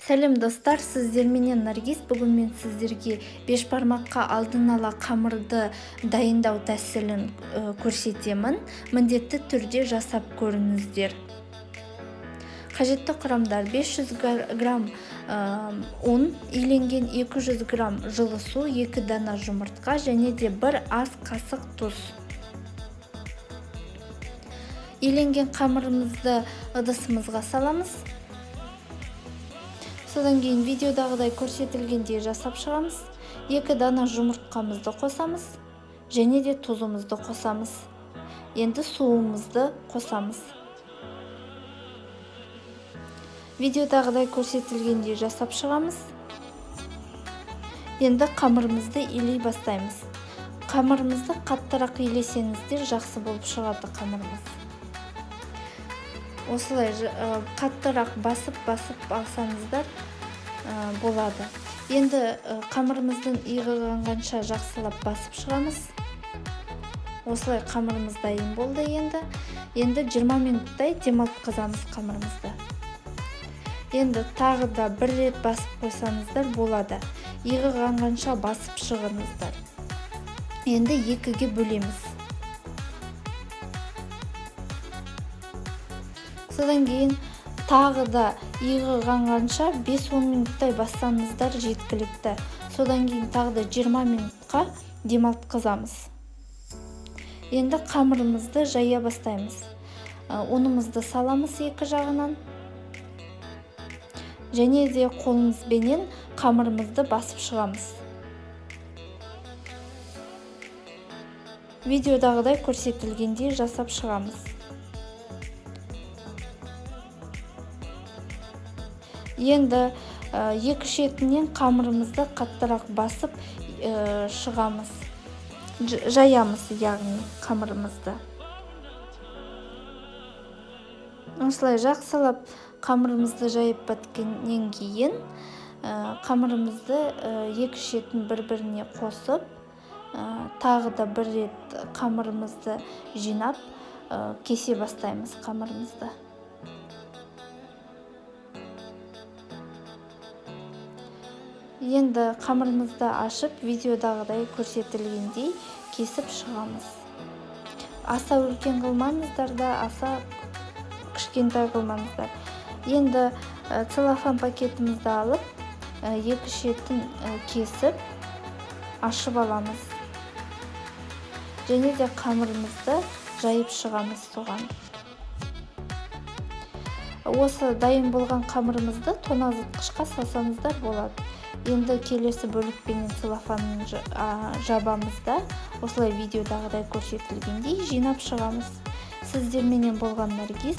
Сәлем достар, сіздер менен Наргиз. Бүгін мен сіздерге бешбармаққа алдын ала қамырды дайындау тәсілін көрсетемін. Міндетті түрде жасап көріңіздер. Қажетті құрамдар: 500 грамм ұн, иленген 200 грамм жылы су, 2 дана жұмыртқа және де 1 ас қасық тұз. Иленген қамырымызды ыдысымызға саламыз. Содан кейін видеодағыдай көрсетілгендей жасап шығамыз. 2 дана жұмыртқамызды қосамыз және де тұзымызды қосамыз. Енді суымызды қосамыз. Видеодағыдай көрсетілгендей жасап шығамыз. Енді қамырымызды илей бастаймыз. Қамырымызды қаттырақ илесеңіздер жақсы болып шығады қамырымыз. Осылай қаттырақ басып алсаңыздар болады. Енді қамырымыздың иығанғанша жақсылап басып шығамыз. Осылай қамырымыз дайын болды. Енді 20 минуттай демалтқызамыз қамырымызды. Енді тағы да бір рет басып қойсаңыздар болады. Иығанғанша басып шығыңыздар. Енді 2-ге бөлеміз. Содан кейін тағы да иығанғанша 5-10 минуттай бассаңыздар жеткілікті. Содан кейін тағы да 20 минутқа демалтқызамыз. Енді қамырымызды жая бастаймыз. Ұнымызды саламыз екі жағынан. Және де қолымызбенен қамырымызды басып шығамыз. Видеодағыдай көрсетілгендей жасап шығамыз. Енді екі шетінен қамырымызды қаттырақ басып шығамыз. Жаямыз, яғни қамырымызды. Осылай жақсылап қамырымызды жайып біткеннен кейін қамырымызды екі шетін бір-біріне қосып, тағы да бір рет қамырымызды жинап кесе бастаймыз қамырымызды. Енді қамырымызды ашып, видеодағыдай көрсетілгендей кесіп шығамыз. Аса үлкен қылмаңыздар да, аса кішкентай қылмаңыздар. Енді целлофан пакетімізді алып, екі шетін кесіп, ашып аламыз. Және де қамырымызды жайып шығамыз соған. Осы дайын болған қамырымызды тоңазытқышқа салсаңыздар болады. Енді келесі бөлікпенен целлофанын жабамыз да, осылай видеодағыдай көрсетілгендей жинап шығамыз. Сіздерменен болған Наргиз.